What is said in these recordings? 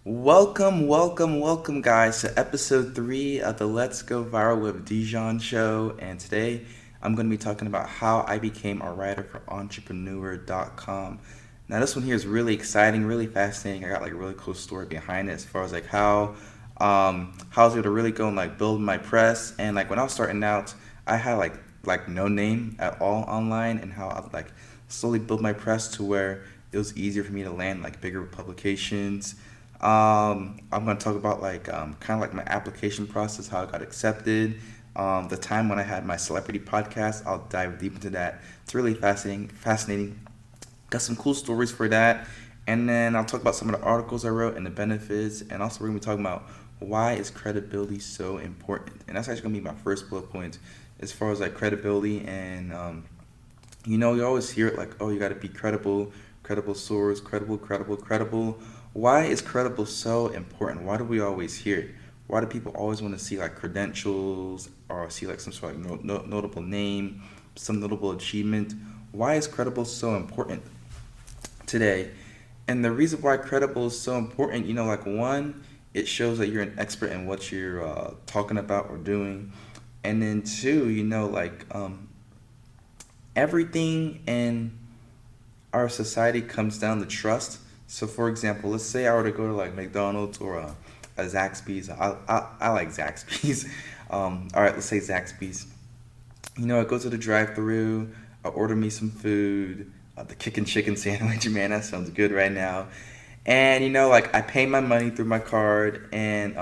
Welcome, guys, to episode three of the Let's Go Viral with Dijon show. And today I'm going to be talking about how I became a writer for entrepreneur.com. Now, this one here is really exciting, really fascinating. I got like a really cool story behind it as far as like how I was able to really go and like build my press. And like when I was starting out, I had like no name at all online, and how I like slowly built my press to where it was easier for me to land like bigger publications. I'm going to talk about like kind of like my application process, how I got accepted, the time when I had my celebrity podcast. I'll dive deep into that. It's really fascinating. Got some cool stories for that, and then I'll talk about some of the articles I wrote and the benefits, and also we're going to be talking about why is credibility so important. And that's actually going to be my first bullet point as far as like credibility. And you always hear it like, oh, you got to be credible, credible source, credible. Why is credible so important? Why do we always hear it? Why do people always want to see like credentials or see like some sort of like notable name, some notable achievement? Why is credible so important today? And the reason why credible is so important, like one, it shows that you're an expert in what you're talking about or doing. And then two, everything in our society comes down to trust. So, for example, let's say I were to go to like McDonald's or a Zaxby's. I like Zaxby's. All right, let's say Zaxby's. I go to the drive-through. I order me some food. The chicken sandwich, man, that sounds good right now. And like I pay my money through my card, and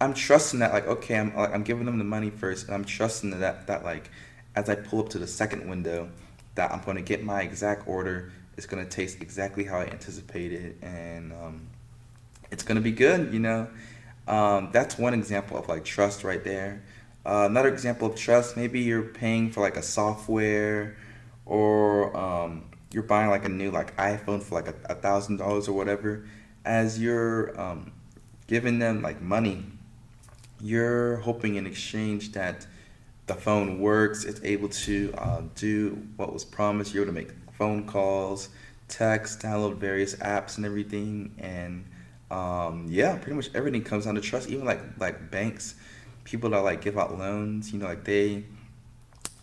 I'm trusting that like okay, I'm giving them the money first, and I'm trusting that like as I pull up to the second window, that I'm going to get my exact order. It's going to taste exactly how I anticipated, and it's going to be good. That's one example of like trust right there. Another example of trust, maybe you're paying for like a software, or you're buying like a new like iPhone for like $1,000 or whatever. As you're giving them like money, you're hoping in exchange that the phone works. It's able to do what was promised. You're able to make phone calls, text, download various apps and everything. And yeah, pretty much everything comes down to trust. Even like banks, people that like give out loans, like they.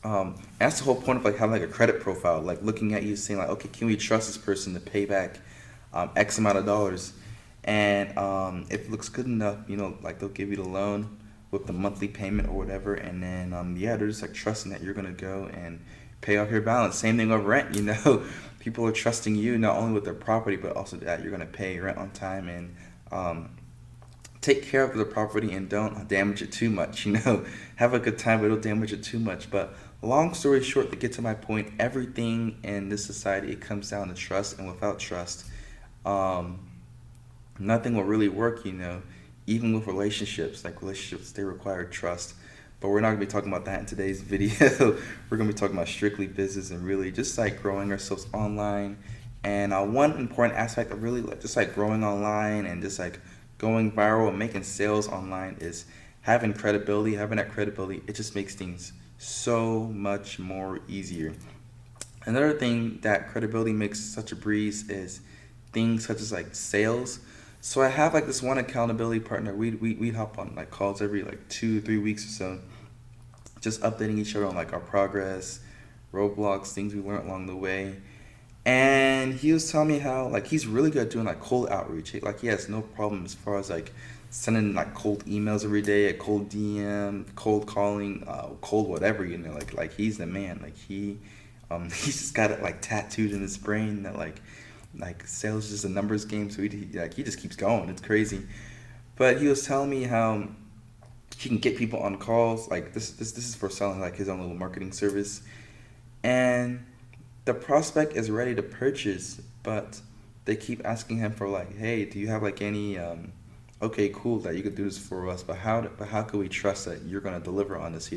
That's the whole point of like having like a credit profile, like looking at you, saying like, okay, can we trust this person to pay back X amount of dollars? And if it looks good enough, like they'll give you the loan with the monthly payment or whatever, and then yeah, they're just like trusting that you're gonna go and pay off your balance. Same thing with rent, people are trusting you not only with their property but also that you're gonna pay rent on time, and take care of the property and don't damage it too much. Have a good time, but don't damage it too much. But long story short, to get to my point, everything in this society, it comes down to trust, and without trust, um, nothing will really work. Even with relationships, like relationships, they require trust. But we're not gonna be talking about that in today's video. We're gonna be talking about strictly business and really just like growing ourselves online. And one important aspect of really like just like growing online and just like going viral and making sales online is having credibility. Having that credibility, it just makes things so much more easier. Another thing that credibility makes such a breeze is things such as like sales. So I have like this one accountability partner. We'd hop on like calls every like 2 3 weeks or so, just updating each other on like our progress, roadblocks, things we learned along the way. And he was telling me how like he's really good at doing like cold outreach. Like he has no problem as far as like sending like cold emails every day, a cold DM, cold calling, cold whatever. Like he's the man. Like he's just got it like tattooed in his brain that like sales is just a numbers game. So he just keeps going. It's crazy. But he was telling me how he can get people on calls. Like this is for selling like his own little marketing service, and the prospect is ready to purchase, but they keep asking him for like, hey, do you have like any okay, cool, that you could do this for us, but how could we trust that you're gonna deliver on this?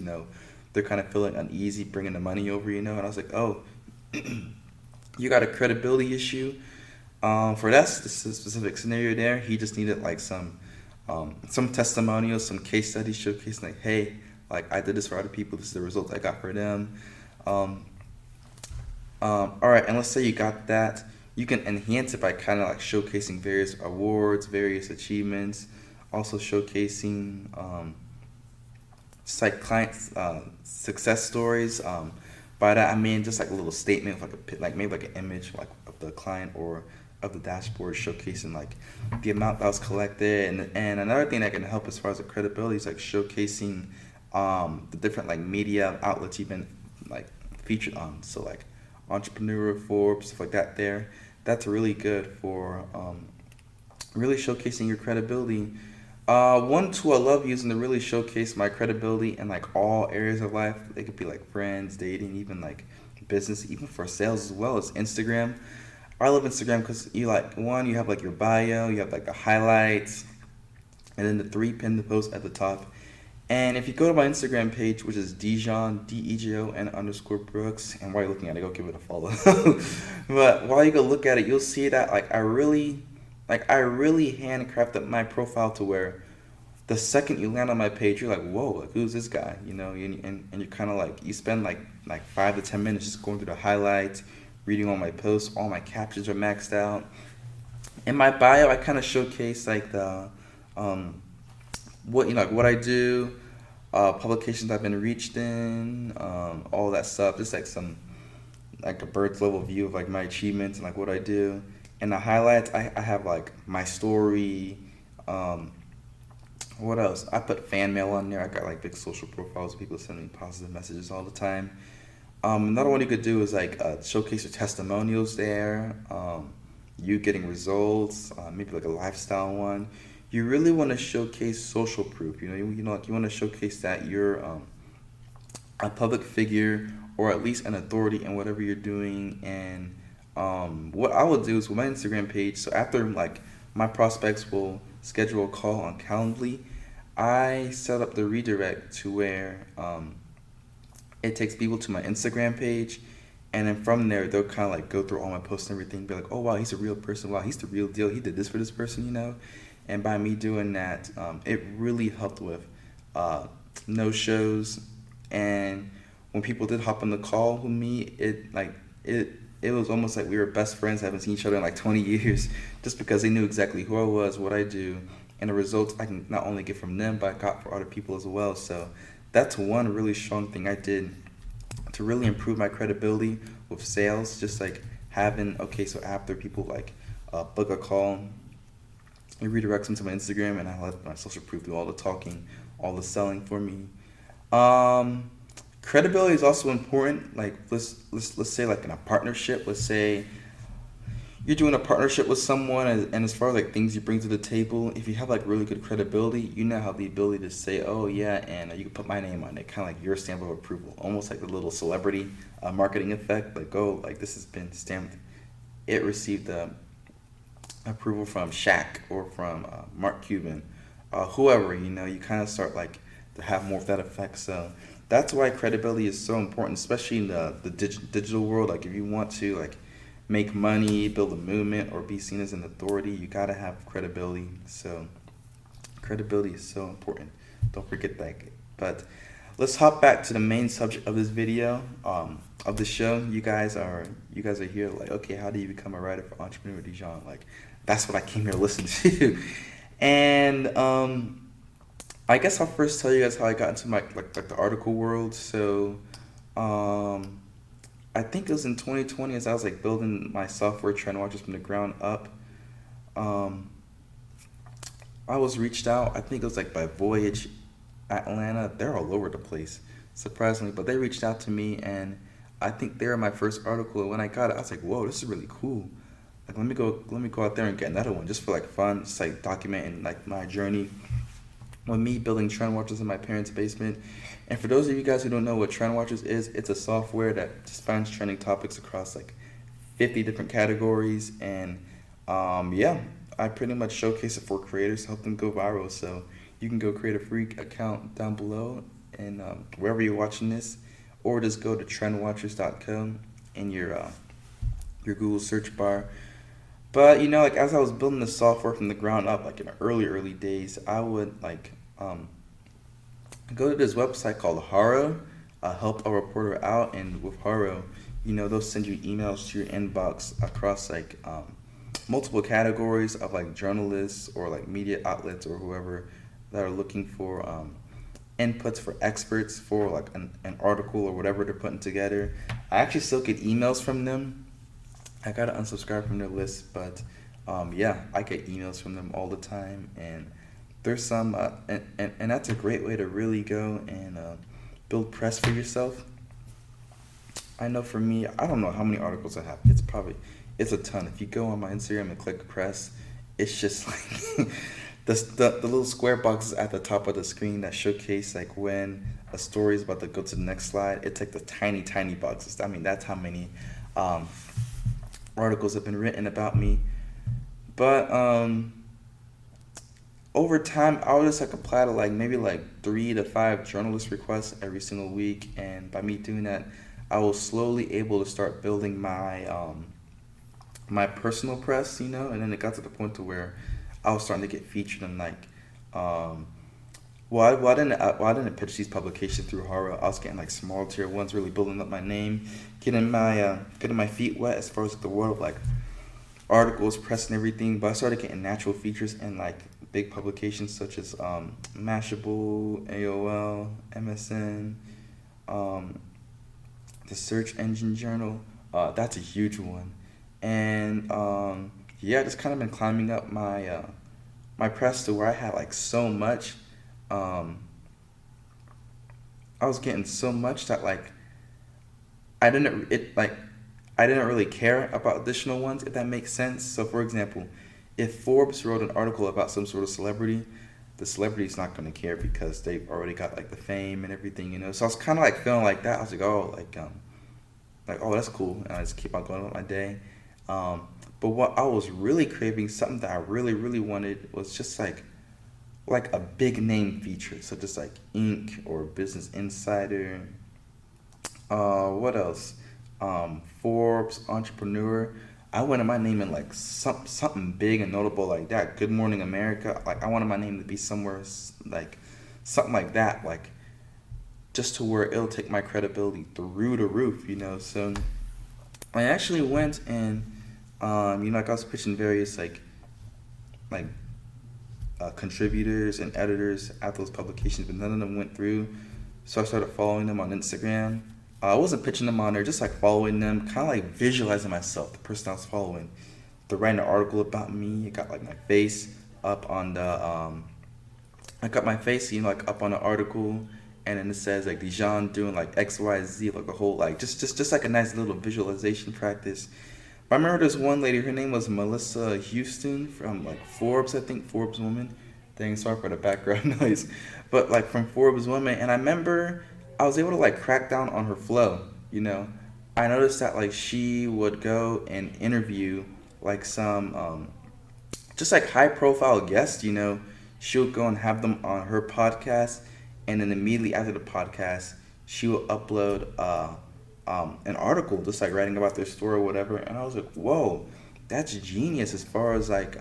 They're kind of feeling uneasy bringing the money over, and I was like, oh, you got a credibility issue. For that specific scenario there, he just needed like some testimonials, some case studies showcasing like, hey, like I did this for other people. This is the result I got for them. All right, and let's say you got that. you can enhance it by kind of like showcasing various awards, various achievements, also showcasing just like clients success stories. By that I mean just like a little statement, like like maybe like an image like of the client or of the dashboard showcasing like the amount that was collected. And another thing that can help as far as the credibility is like showcasing the different like media outlets you've been like featured on. So like Entrepreneur, Forbes, stuff like that. There, that's really good for really showcasing your credibility. One tool I love using to really showcase my credibility in like all areas of life. It could be like friends, dating, even like business, even for sales as well as Instagram. I love Instagram because you like one, you have like your bio, you have like the highlights, and then the three pinned posts at the top. And if you go to my Instagram page, which is Dijon, Dejon underscore Brooks, and while you're looking at it, go give it a follow. But while you go look at it, you'll see that I really handcrafted my profile to where the second you land on my page, you're like, whoa, like who's this guy? You know, and you're kind of like you spend like 5 to 10 minutes just going through the highlights, reading all my posts, all my captions are maxed out. In my bio, I kind of showcase like the um, what like what I do, publications I've been reached in, all that stuff. Just like some like a bird's level view of like my achievements and like what I do. And the highlights, I have like my story. Um, what else? I put fan mail on there. I got like big social profiles. People send me positive messages all the time. Another one you could do is like showcase your testimonials there. You getting results, maybe like a lifestyle one. You really want to showcase social proof. You know, like you want to showcase that you're a public figure or at least an authority in whatever you're doing. And what I will do is with my Instagram page. So after like my prospects will schedule a call on Calendly, I set up the redirect to where it takes people to my Instagram page, and then from there they'll kind of like go through all my posts and everything, be like, oh wow, he's a real person. Wow, he's the real deal. He did this for this person, you know. And by me doing that, it really helped with no shows. And when people did hop on the call with me, it was almost like we were best friends. Haven't seen each other in like 20 years, just because they knew exactly who I was, what I do, and the results I can not only get from them, but I got for other people as well. So that's one really strong thing I did to really improve my credibility with sales. Just like having okay, so after people like book a call, it redirects them to my Instagram, and I let my social proof do all the talking, all the selling for me. Um, Credibility is also important. Like let's say like in a partnership. Let's say you're doing a partnership with someone, and as far as like things you bring to the table, if you have like really good credibility, you now have the ability to say, oh yeah, and you can put my name on it, kind of like your stamp of approval, almost like the little celebrity marketing effect. Like, oh, like this has been stamped. It received approval from Shaq or from Mark Cuban, whoever. You know, you kind of start like to have more of that effect. So that's why credibility is so important, especially in the digital world. Like if you want to like make money, build a movement, or be seen as an authority, you gotta have credibility. So credibility is so important. Don't forget that. But let's hop back to the main subject of this video, of the show. You guys are here like, okay, how do you become a writer for Entrepreneur Dijon? Like that's what I came here to listen to. And I guess I'll first tell you guys how I got into my like the article world. So um, I think it was in 2020 as I was like building my software trend watches from the ground up. Um, I was reached out. I think it was like by Voyage Atlanta. They're all over the place, surprisingly, but they reached out to me, and I think they were my first article. And when I got it, I was like, whoa, this is really cool. Like let me go out there and get another one just for like fun, just like documenting like my journey with me building trend watches in my parents' basement. And for those of you guys who don't know what trend watches is, it's a software that just finds trending topics across like 50 different categories. And yeah, I pretty much showcase it for creators to help them go viral. So you can go create a free account down below and wherever you're watching this, or just go to trendwatchers.co in your Google search bar. But you know, like as I was building the software from the ground up, like in the early days, I would like go to this website called Haro, help a reporter out, and with Haro, they'll send you emails to your inbox across like multiple categories of like journalists or like media outlets or whoever that are looking for inputs for experts for like an article or whatever they're putting together. I actually still get emails from them. I gotta unsubscribe from their list, but yeah, I get emails from them all the time, and there's some, and that's a great way to really go and build press for yourself. I know for me, I don't know how many articles I have. It's a ton. If you go on my Instagram and click press, it's just like the little square boxes at the top of the screen that showcase like when a story is about to go to the next slide. It's like the tiny, tiny boxes. I mean, that's how many um, articles have been written about me. But over time, I would just like apply to like maybe like 3 to 5 journalist requests every single week, and by me doing that, I was slowly able to start building my personal press, and then it got to the point to where I was starting to get featured in like, I didn't pitch these publications through horror. I was getting like small tier ones, really building up my name, getting my feet wet as far as the world of like articles, press, and everything. But I started getting natural features in like big publications such as Mashable, AOL, MSN, um, the Search Engine Journal. That's a huge one, and yeah, just kind of been climbing up my press to where I had like so much. Um, I was getting so much that like I didn't it like I didn't really care about additional ones, if that makes sense. So for example, if Forbes wrote an article about some sort of celebrity, the celebrity's not gonna care because they've already got like the fame and everything. So I was kind of like feeling like that. I was like, oh, like oh, that's cool, and I just keep on going with my day. But what I was really craving, something that I really really wanted, was just like a big name feature, such as like Inc. or Business Insider. What else? Forbes, Entrepreneur. I wanted my name in like something big and notable like that. Good Morning America. Like I wanted my name to be somewhere like something like that. Like just to where it'll take my credibility through the roof. So I actually went and like I was pitching various like contributors and editors at those publications, but none of them went through. So I started following them on Instagram. I wasn't pitching them on there, just like following them, kind of like visualizing myself, the person I was following. They're writing an article about me. I got like my face up on the I got my face, like up on the article, and then it says like Dijon doing like X, Y, Z, like a whole like just like a nice little visualization practice. I remember this one lady, her name was Melissa Houston from like Forbes, I think, Forbes Woman. Dang, sorry for the background noise. But like from Forbes Woman, and I remember I was able to like crack down on her flow. I noticed that like she would go and interview like some just like high profile guests. She would go and have them on her podcast, and then immediately after the podcast, she will upload an article just like writing about their story or whatever. And I was like, whoa, that's genius as far as like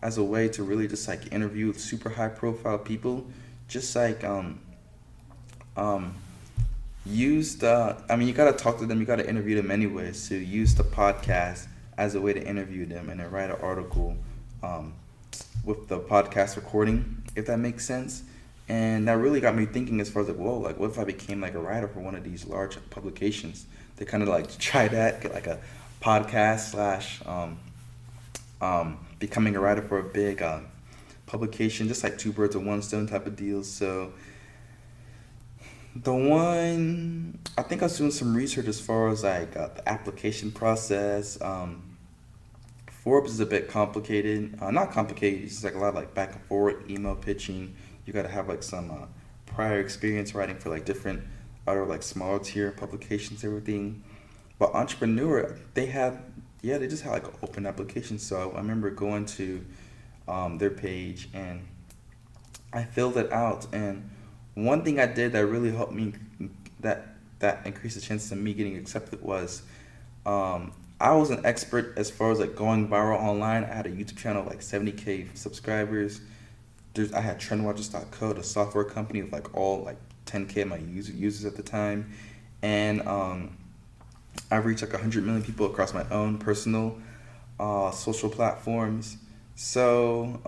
as a way to really just like interview super high profile people. Just like use you gotta talk to them, you gotta interview them anyways. So use the podcast as a way to interview them, and then write an article with the podcast recording, if that makes sense. And that really got me thinking as far as like, whoa, like what if I became like a writer for one of these large publications? They kind of like try that, get like a podcast slash becoming a writer for a big publication, just like two birds with one stone type of deal. So the one, I think I was doing some research as far as like the application process. Forbes is a bit complicated. Not complicated, it's just like a lot of like back and forth email pitching. You got to have like some prior experience writing for like different other like smaller tier publications, everything. But Entrepreneur, they just had like an open application. So I remember going to their page, and I filled it out. And one thing I did that really helped me, that increased the chances of me getting accepted, was I was an expert as far as like going viral online. I had a YouTube channel like 70K subscribers. I had trendwatchers.co, the software company with like all like 10K of my users at the time. And I've reached like 100 million people across my own personal social platforms. So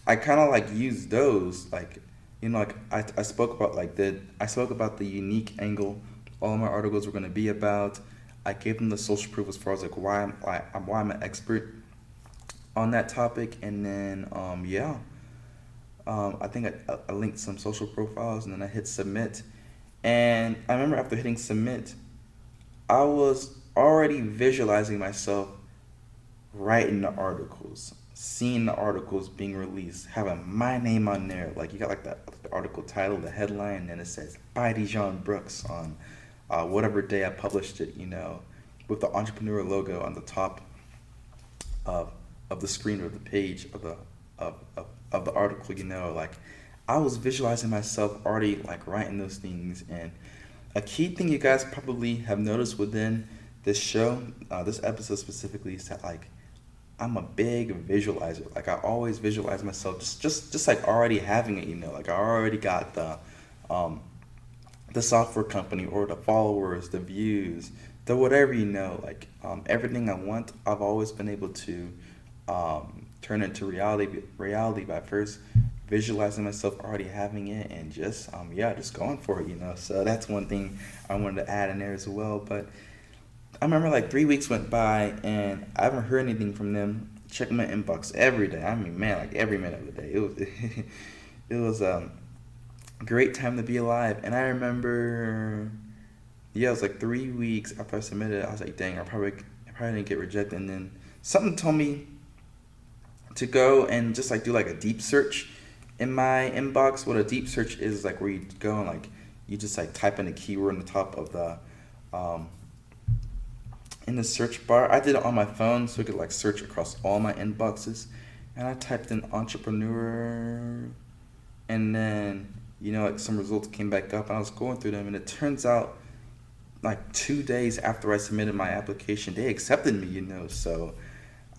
I kind of like use those, like, like I spoke about like I spoke about the unique angle all of my articles were going to be about. I gave them the social proof as far as like why I'm an expert on that topic, and then yeah, I think I linked some social profiles, and then I hit submit. And I remember after hitting submit, I was already visualizing myself writing the articles, seeing the articles being released, having my name on there. Like you got like the article title, the headline, and then it says by Dijon Brooks on whatever day I published it, with the entrepreneur logo on the top of the screen or the page of of the article. Like I was visualizing myself already like writing those things. And a key thing you guys probably have noticed within this show, this episode specifically, is that like I'm a big visualizer. Like I always visualize myself just like already having it. Like I already got the software company or the followers, the views, the whatever. Like everything I want, I've always been able to turn into reality by first visualizing myself already having it, and just yeah, just going for it. So that's one thing I wanted to add in there as well. But I remember like 3 weeks went by and I haven't heard anything from them. Checking my inbox every day. I mean, man, like every minute of the day. It was it was a great time to be alive. And I remember, yeah, it was like 3 weeks after I submitted. I was like, dang, I probably didn't get rejected. And then something told me to go and just like do like a deep search in my inbox. What a deep search is like where you go and like you just like type in a keyword on the top of the in the search bar. I did it on my phone so I could like search across all my inboxes, and I typed in entrepreneur, and then like some results came back up, and I was going through them, and it turns out like 2 days after I submitted my application, they accepted me. So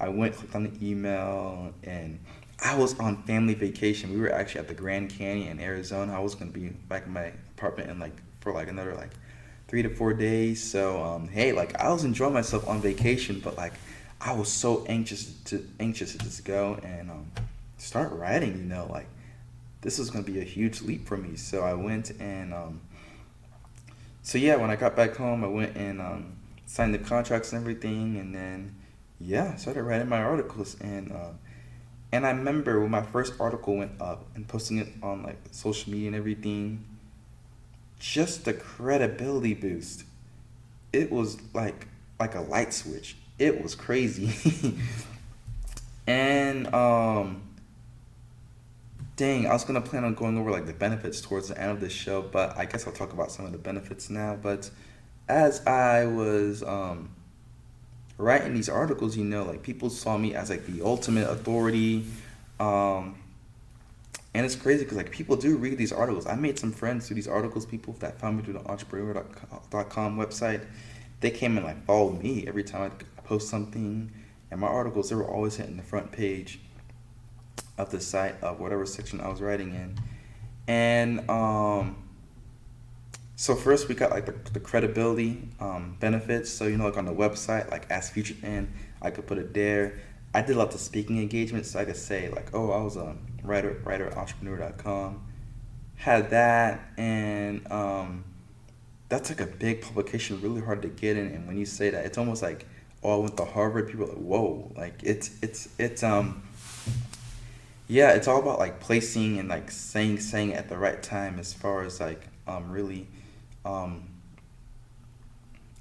I went, clicked on the email, and I was on family vacation. We were actually at the Grand Canyon in Arizona. I was gonna be back in my apartment in like for like another like 3 to 4 days. So hey, like I was enjoying myself on vacation, but like I was so anxious to just go and start writing. Like this was gonna be a huge leap for me. So I went and so yeah, when I got back home, I went and signed the contracts and everything, and then yeah, I started writing my articles. And I remember when my first article went up and posting it on like social media and everything, just the credibility boost. It was like a light switch. It was crazy. And dang, I was gonna plan on going over like the benefits towards the end of this show, but I guess I'll talk about some of the benefits now. But as I was writing these articles, like people saw me as like the ultimate authority. And it's crazy because like people do read these articles. I made some friends through these articles, people that found me through the entrepreneur.com website. They came and like followed me every time I post something. And my articles, they were always hitting the front page of the site of whatever section I was writing in. And so first we got like the credibility benefits. So like on the website, like as featured in, I could put it there. I did a lot of speaking engagements, so I could say like, oh, I was a writer at entrepreneur.com. Had that, and that's like a big publication, really hard to get in. And when you say that, it's almost like, oh, I went to Harvard. People are like, whoa, like it's yeah, it's all about like placing and like saying it at the right time, as far as like really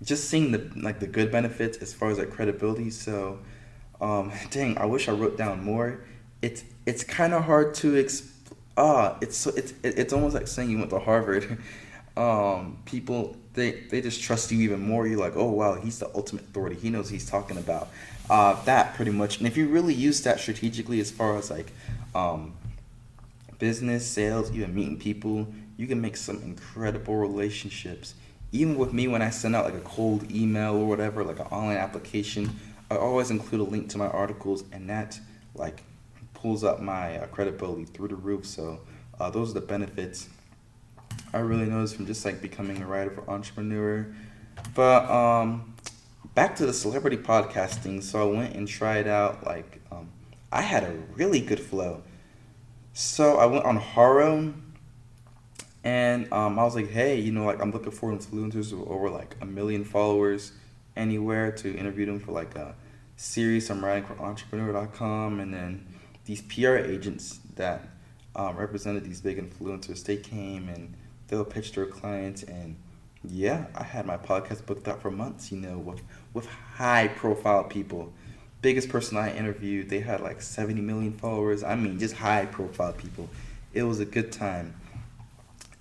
just seeing the good benefits as far as like credibility. So dang, I wish I wrote down more. It's kind of hard to it's almost like saying you went to Harvard. People, they just trust you even more. You're like, oh wow, he's the ultimate authority. He knows what he's talking about. That pretty much. And if you really use that strategically, as far as like business, sales, even meeting people, you can make some incredible relationships. Even with me, when I send out like a cold email or whatever, like an online application, I always include a link to my articles, and that like pulls up my credibility through the roof. So those are the benefits I really noticed from just like becoming a writer for Entrepreneur. But back to the celebrity podcasting. So I went and tried out I had a really good flow. So I went on Haro and I was like, hey, like I'm looking for influencers with over like 1 million followers anywhere to interview them for like a series I'm writing for entrepreneur.com. And then these PR agents that represented these big influencers, they came and they'll pitch their clients. And yeah, I had my podcast booked out for months, with high profile people. Biggest person I interviewed, they had like 70 million followers. I mean, just high profile people. It was a good time.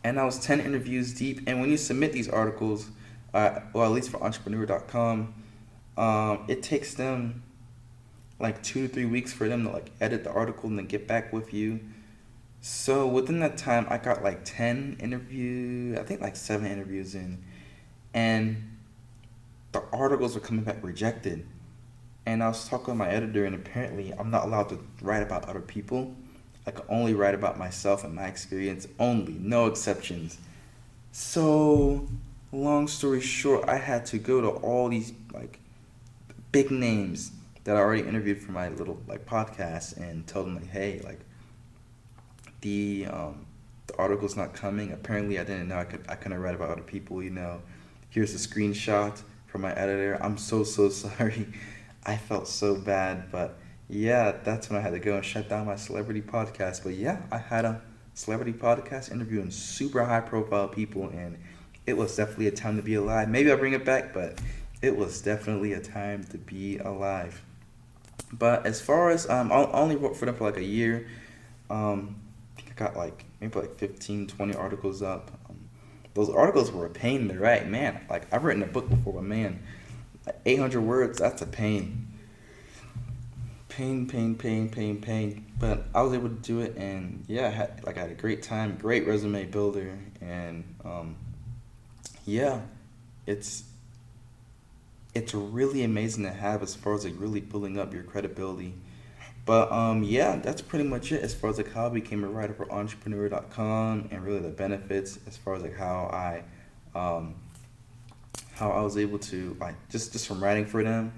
And I was 10 interviews deep. And when you submit these articles, well, at least for entrepreneur.com, it takes them like 2 to 3 weeks for them to like edit the article and then get back with you. So within that time, I got like 10 interviews, I think like 7 interviews in, and the articles were coming back rejected. And I was talking with my editor, and apparently I'm not allowed to write about other people. I can only write about myself and my experience only, no exceptions. So, long story short, I had to go to all these like big names that I already interviewed for my little like podcast and tell them like, hey, like the article's not coming. Apparently, I didn't know I couldn't write about other people. Here's a screenshot from my editor. I'm so sorry. I felt so bad, but yeah, that's when I had to go and shut down my celebrity podcast. But yeah, I had a celebrity podcast interviewing super high profile people, and it was definitely a time to be alive. Maybe I'll bring it back, but it was definitely a time to be alive. But as far as I only wrote for them for like a year. I think I got like maybe like 15, 20 articles up. Those articles were a pain to write, man. Like I've written a book before, but man, like 800 words, that's a pain. Pain. But I was able to do it, and yeah, I had a great time, great resume builder, and yeah, it's it's really amazing to have as far as like really building up your credibility. But yeah, that's pretty much it as far as like how I became a writer for entrepreneur.com and really the benefits as far as like um how I was able to like just from writing for them.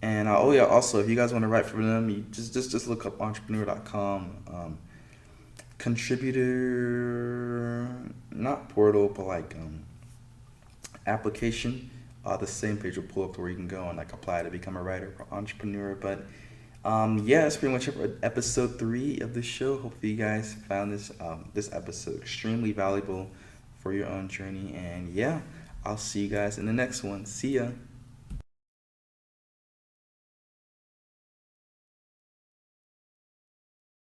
And oh yeah, also if you guys want to write for them, you just look up entrepreneur.com. Contributor, not portal, but like application. The same page will pull up to where you can go and like apply to become a writer for entrepreneur. But yeah, that's pretty much it for episode 3 of the show. Hopefully you guys found this episode extremely valuable for your own journey. And yeah, I'll see you guys in the next one. See ya.